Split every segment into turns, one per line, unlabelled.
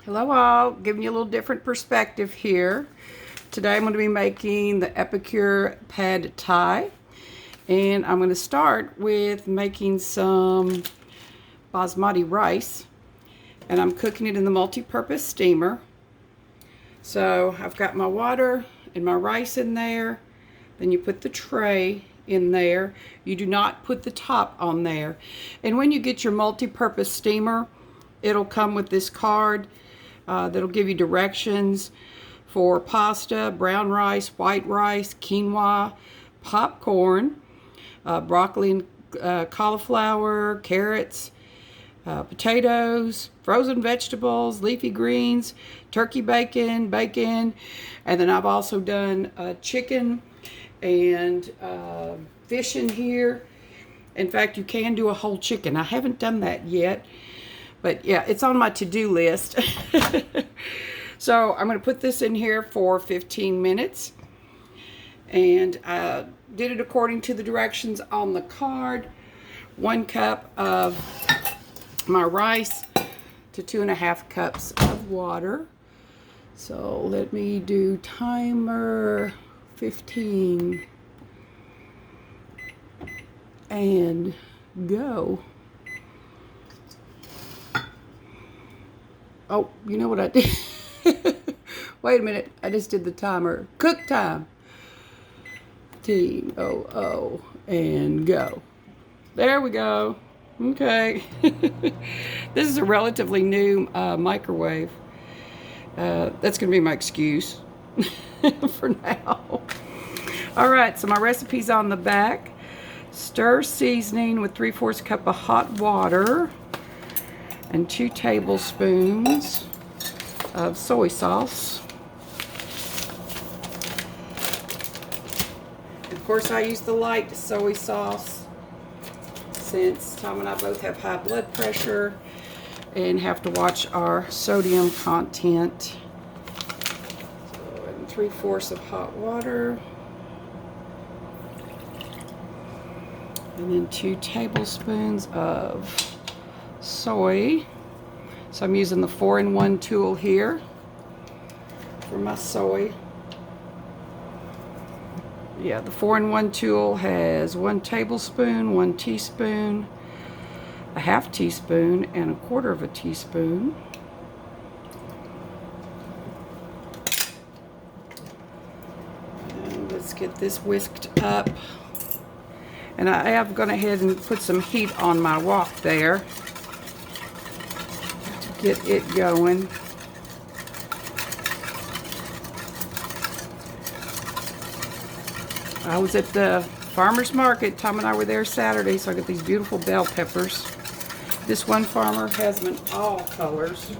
Hello all, giving you a little different perspective here. Today I'm going to be making the Epicure pad thai, and I'm going to start with making some Basmati rice, and I'm cooking it in the multi-purpose steamer. So I've got my water and my rice in there. Then you put the tray in there. You do not put the top on there. And when you get your multi-purpose steamer, it'll come with this card that'll give you directions for pasta, brown rice, white rice, quinoa, popcorn, broccoli and cauliflower, carrots, potatoes, frozen vegetables, leafy greens, turkey bacon, and then I've also done chicken and fish in here. In fact, you can do a whole chicken. I haven't done that yet, but yeah, it's on my to-do list. So I'm going to put this in here for 15 minutes. And I did it according to the directions on the card. 1 cup of my rice to 2.5 cups of water. So let me do timer 15 and go. Oh, you know what I did? Wait a minute, I just did the timer. Cook time. T-O-O and go. There we go. Okay. This is a relatively new microwave. That's going to be my excuse for now. All right, so my recipe's on the back. Stir seasoning with 3/4 cup of hot water and 2 tablespoons of soy sauce. Of course, I use the light soy sauce since Tom and I both have high blood pressure and have to watch our sodium content. So, and 3/4 of hot water. And then 2 tablespoons of soy. So I'm using the 4-in-1 tool here for my soy. Yeah, the 4-in-1 tool has 1 tablespoon, 1 teaspoon, a 1/2 teaspoon, and 1/4 teaspoon. And let's get this whisked up. And I have gone ahead and put some heat on my wok there to get it going. I was at the farmer's market. Tom and I were there Saturday, so I got these beautiful bell peppers. This one farmer has them in all colors.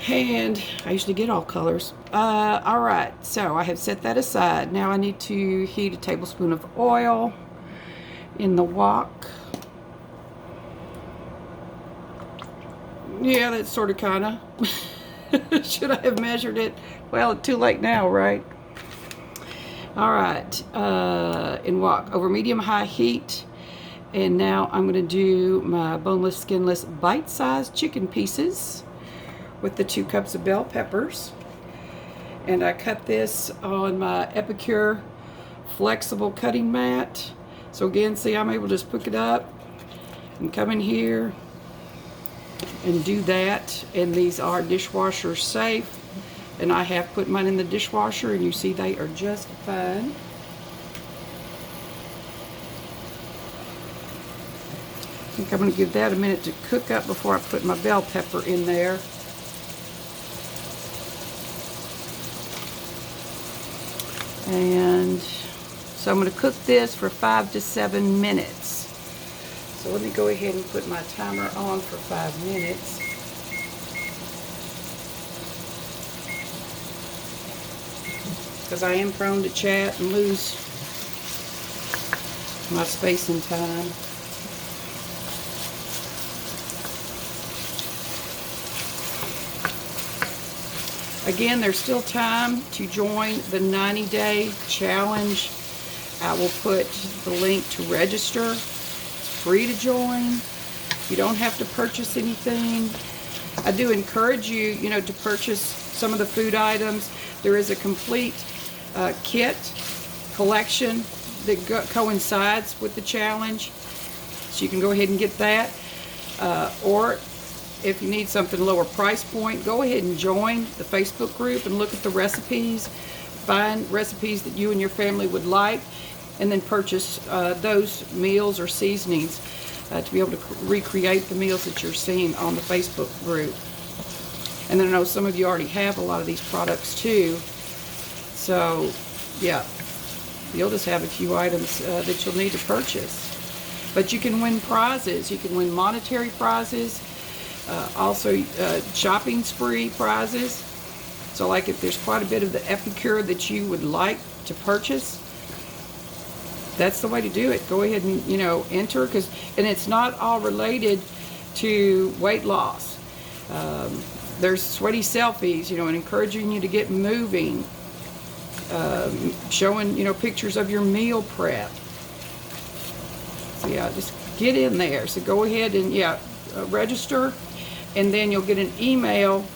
And I usually get all colors. All right, so I have set that aside. Now I need to heat a tablespoon of oil in the wok. Yeah, that's sort of kind of. Should I have measured it? Well, it's too late now, right? All right, in wok over medium-high heat. And now I'm going to do my boneless, skinless, bite-sized chicken pieces with the 2 cups of bell peppers. And I cut this on my Epicure flexible cutting mat. So again, see, I'm able to just pick it up and come in here and do that. And these are dishwasher safe. And I have put mine in the dishwasher, and you see they are just fine. I think I'm going to give that a minute to cook up before I put my bell pepper in there. And so I'm going to cook this for 5 to 7 minutes. So let me go ahead and put my timer on for 5 minutes. Because I am prone to chat and lose my space and time. Again, there's still time to join the 90-day challenge. I will put the link to register. It's free to join. You don't have to purchase anything. I do encourage you, to purchase some of the food items. There is a complete kit collection that coincides with the challenge, so you can go ahead and get that. Or if you need something lower price point, go ahead and join the Facebook group and look at the recipes. Find recipes that you and your family would like, and then purchase those meals or seasonings to be able to recreate the meals that you're seeing on the Facebook group. And then I know some of you already have a lot of these products too. So yeah, you'll just have a few items that you'll need to purchase. But you can win prizes. You can win monetary prizes, also shopping spree prizes. So like if there's quite a bit of the Epicure that you would like to purchase, that's the way to do it. Go ahead and, enter, and it's not all related to weight loss. There's sweaty selfies, and encouraging you to get moving, showing, pictures of your meal prep. So yeah, just get in there. So go ahead and, register, and then you'll get an email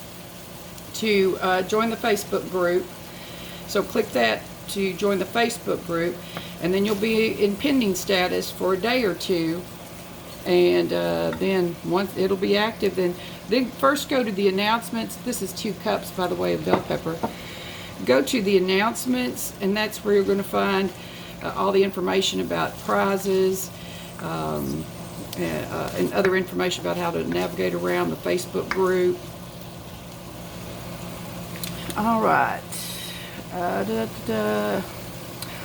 to join the Facebook group. So click that to join the Facebook group, and then you'll be in pending status for a day or two, and then once it'll be active, then first go to the announcements. This is 2 cups, by the way, of bell pepper. Go to the announcements, and that's where you're going to find all the information about prizes, and other information about how to navigate around the Facebook group. All right.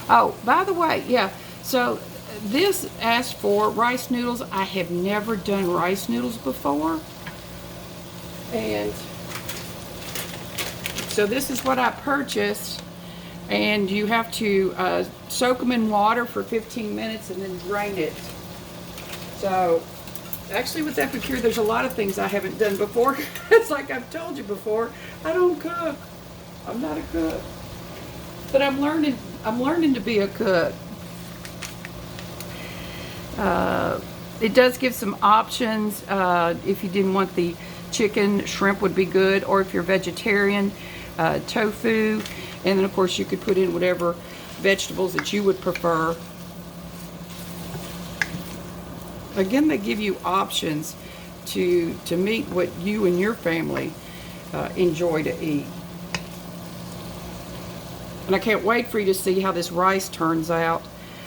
Oh, by the way, yeah, so this asked for rice noodles. I have never done rice noodles before, and so this is what I purchased, and you have to soak them in water for 15 minutes and then drain it. So actually with Epicure, there's a lot of things I haven't done before. It's like I've told you before, I don't cook. I'm not a cook, but I'm learning to be a cook. It does give some options. If you didn't want the chicken, shrimp would be good, or if you're vegetarian, tofu, and then of course you could put in whatever vegetables that you would prefer. Again, they give you options to meet what you and your family enjoy to eat. And I can't wait for you to see how this rice turns out.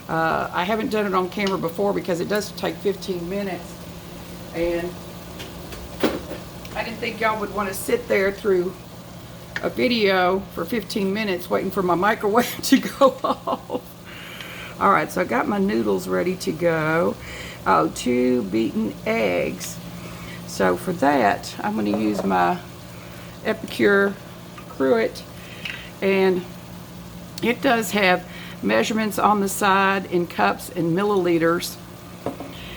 I haven't done it on camera before because it does take 15 minutes. And I didn't think y'all would want to sit there through a video for 15 minutes waiting for my microwave to go off. All right, so I got my noodles ready to go. Oh, 2 beaten eggs. So for that, I'm going to use my Epicure cruet, and it does have measurements on the side in cups and milliliters,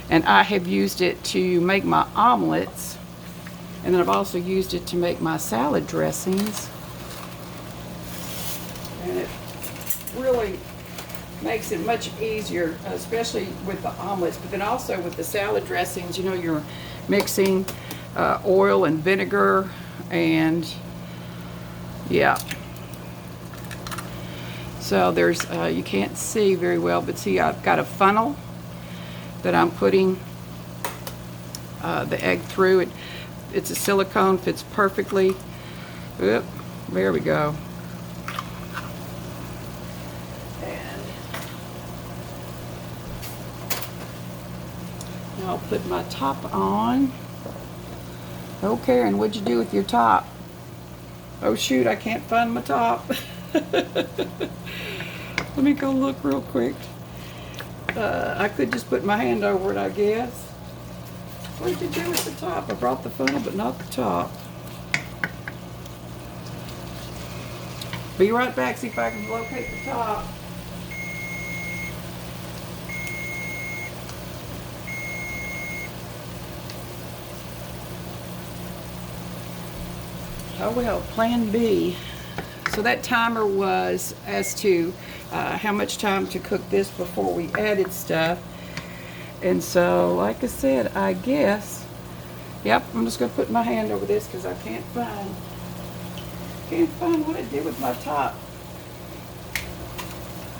and I have used it to make my omelets, and then I've also used it to make my salad dressings, and it really makes it much easier, especially with the omelets, but then also with the salad dressings. You're mixing oil and vinegar, and yeah. So there's, you can't see very well, but see, I've got a funnel that I'm putting the egg through. It's a silicone, fits perfectly. Oop, there we go. And now I'll put my top on. Oh, Karen, what'd you do with your top? Oh shoot, I can't find my top. Let me go look real quick. I could just put my hand over it, I guess. What did you do with the top? I brought the funnel, but not the top. Be right back, see if I can locate the top. Oh well, plan B. So that timer was as to how much time to cook this before we added stuff. And so, like I said, I guess Yep, I'm just going to put my hand over this because I can't find what I did with my top.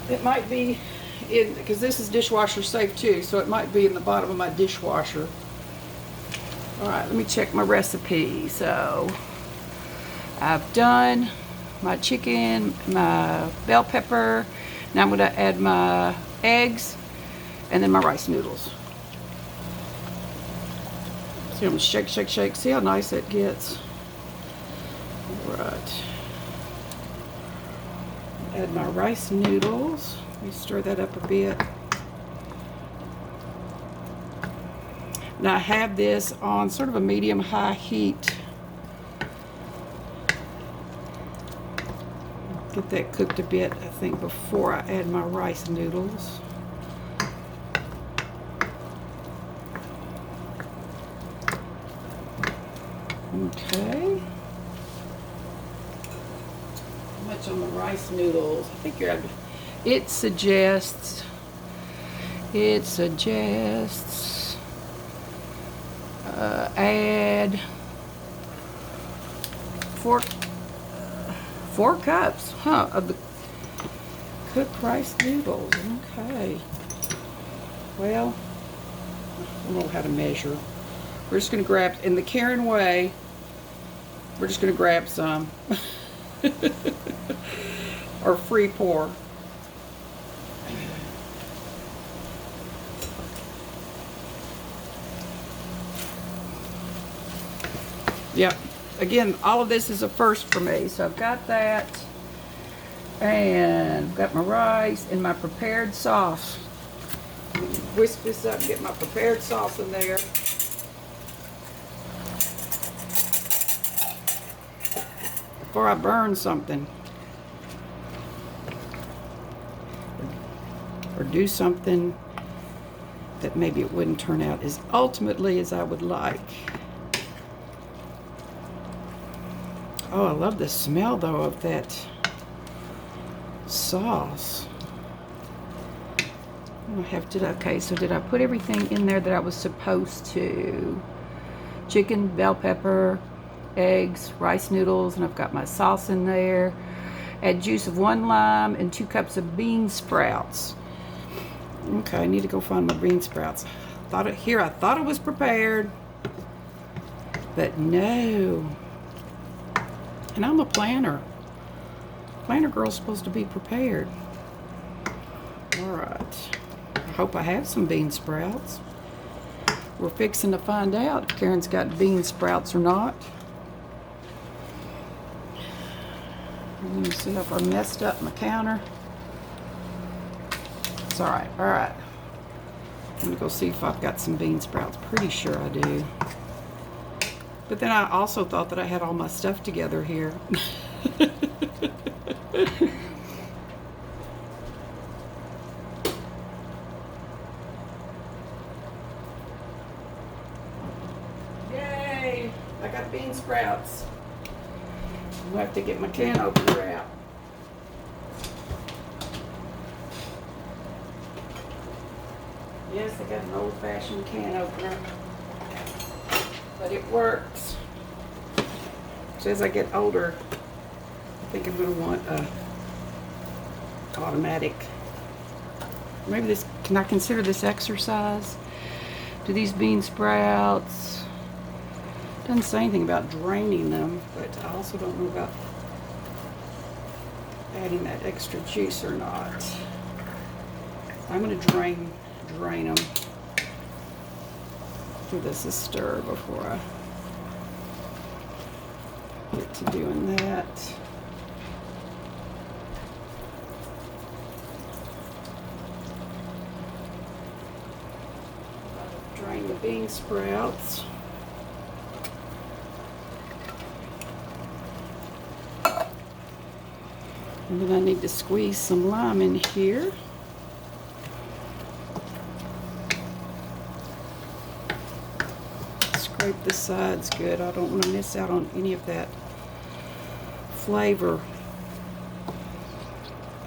It might be in, because this is dishwasher safe too, so it might be in the bottom of my dishwasher. All right, let me check my recipe. So I've done my chicken, my bell pepper. Now I'm going to add my eggs and then my rice noodles. See, I'm going to shake, shake, shake. See how nice that gets. All right. Add my rice noodles. Let me stir that up a bit. Now I have this on sort of a medium-high heat. Get that cooked a bit, I think, before I add my rice noodles. Okay. How much on the rice noodles? I think you're. It suggests. Add 4 cups, of the cooked rice noodles. Okay. Well, I don't know how to measure. We're just going to grab, in the Karen way, we're just going to grab some. Or free pour. Yep. Again, all of this is a first for me. So I've got that. And I've got my rice and my prepared sauce. Whisk this up and get my prepared sauce in there. Before I burn something. Or do something that maybe it wouldn't turn out as ultimately as I would like. Oh, I love the smell though of that sauce. Okay, so did I put everything in there that I was supposed to? Chicken, bell pepper, eggs, rice noodles, and I've got my sauce in there. Add juice of 1 lime and 2 cups of bean sprouts. Okay, I need to go find my bean sprouts. I thought it was prepared, but no. And I'm a planner. Planner girl's supposed to be prepared. All right. I hope I have some bean sprouts. We're fixing to find out if Karen's got bean sprouts or not. Let me see if I messed up my counter. It's all right. All right. I'm gonna go see if I've got some bean sprouts. Pretty sure I do. But then I also thought that I had all my stuff together here. Yay! I got bean sprouts. I'll have to get my can opener out. Yes, I got an old-fashioned can opener. But it works. So as I get older, I think I'm going to want a automatic. Maybe this, can I consider this exercise? Do these bean sprouts, doesn't say anything about draining them, but I also don't know about adding that extra juice or not. I'm going to drain them. Give this a stir before I get to doing that. Drain the bean sprouts. And then I need to squeeze some lime in here. Scrape the sides good. I don't want to miss out on any of that flavor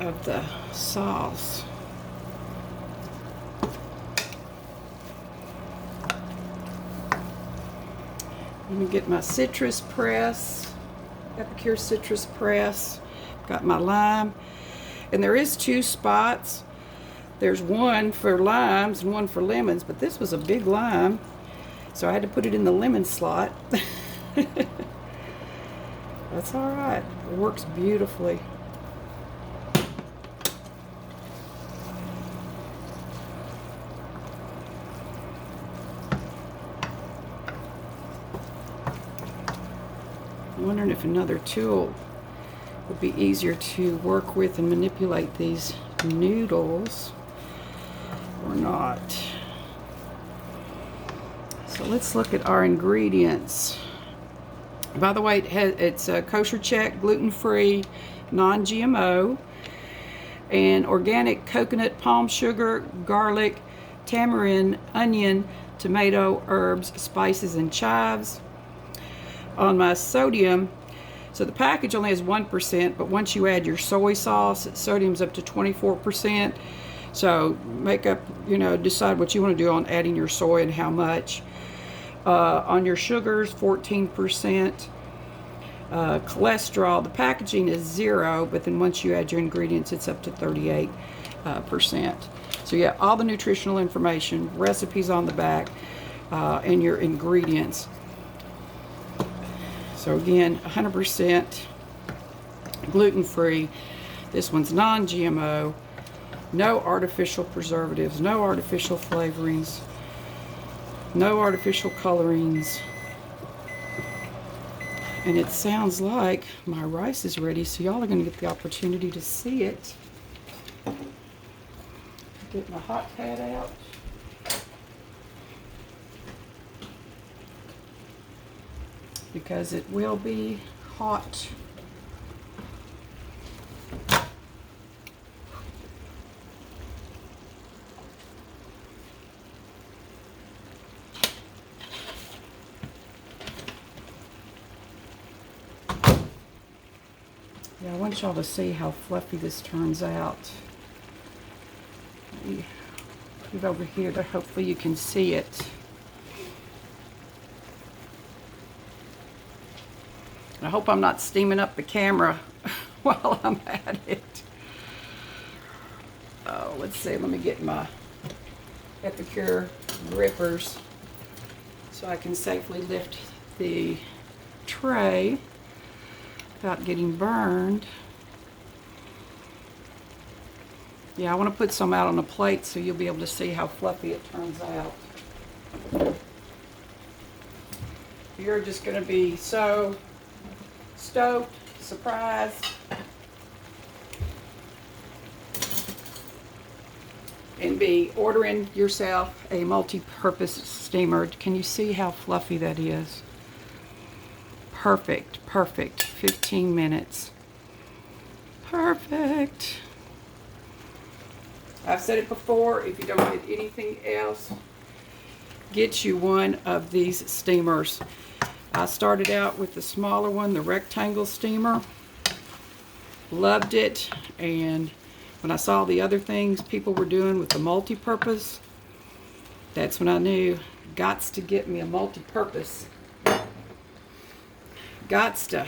of the sauce. Let me get my citrus press, Epicure citrus press. Got my lime. And there is 2 spots. There's one for limes and one for lemons, but this was a big lime, so I had to put it in the lemon slot. That's all right. It works beautifully. I'm wondering if another tool would be easier to work with and manipulate these noodles or not. So let's look at our ingredients. By the way, it's a kosher check, gluten-free, non-GMO, and organic coconut, palm sugar, garlic, tamarind, onion, tomato, herbs, spices, and chives. On my sodium, so the package only has 1%, but once you add your soy sauce, sodium's up to 24%. So make up, decide what you want to do on adding your soy and how much. On your sugars, 14%. Cholesterol, the packaging is 0, but then once you add your ingredients, it's up to 38%. So yeah, all the nutritional information, recipes on the back, and your ingredients. So again, 100% gluten-free. This one's non-GMO. No artificial preservatives, no artificial flavorings, no artificial colorings. And it sounds like my rice is ready, so y'all are going to get the opportunity to see it. Get my hot pad out. Because it will be hot. Yeah, I want y'all to see how fluffy this turns out. Let me put it over here to hopefully you can see it. I hope I'm not steaming up the camera while I'm at it. Oh, let's see. Let me get my Epicure grippers so I can safely lift the tray without getting burned. Yeah, I want to put some out on a plate so you'll be able to see how fluffy it turns out. You're just going to be so stoked, surprised, and be ordering yourself a multi-purpose steamer. Can you see how fluffy that is? Perfect, perfect. 15 minutes. Perfect. I've said it before, if you don't get anything else, get you one of these steamers. I started out with the smaller one, the rectangle steamer. Loved it, and when I saw the other things people were doing with the multi-purpose, that's when I knew, gots to get me a multi-purpose. Gots to.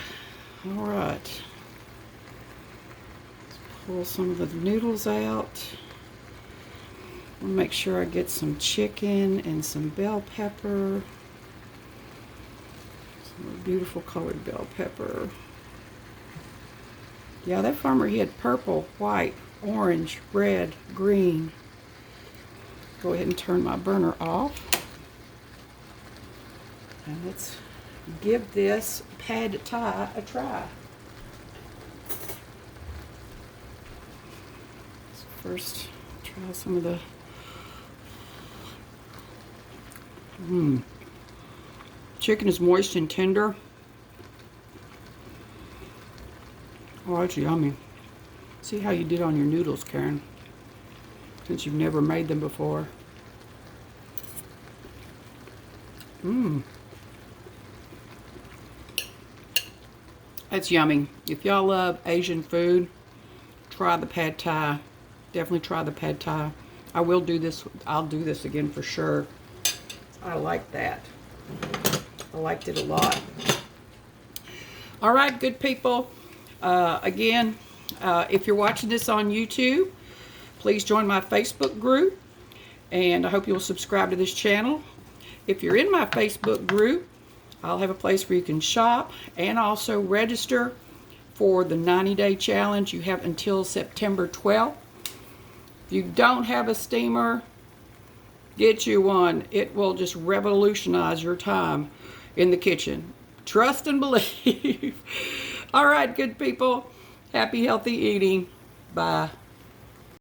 All right. Let's pull some of the noodles out. I'll make sure I get some chicken and some bell pepper. Beautiful colored bell pepper. Yeah, that farmer, he had purple, white, orange, red, green. Go ahead and turn my burner off. And let's give this pad thai a try. So first, try some of the chicken is moist and tender. Oh, that's yummy. See how you did on your noodles, Karen, since you've never made them before. That's yummy. If y'all love Asian food, try the pad thai. Definitely try the pad thai. I will do this. I'll do this again for sure. I like that. I liked it a lot. All right, good people. Again, if you're watching this on YouTube, please join my Facebook group, and I hope you'll subscribe to this channel. If you're in my Facebook group, I'll have a place where you can shop and also register for the 90-day challenge. You have until September 12th. If you don't have a steamer, get you one. It will just revolutionize your time in the kitchen. Trust and believe. All right, good people. Happy, healthy eating. Bye.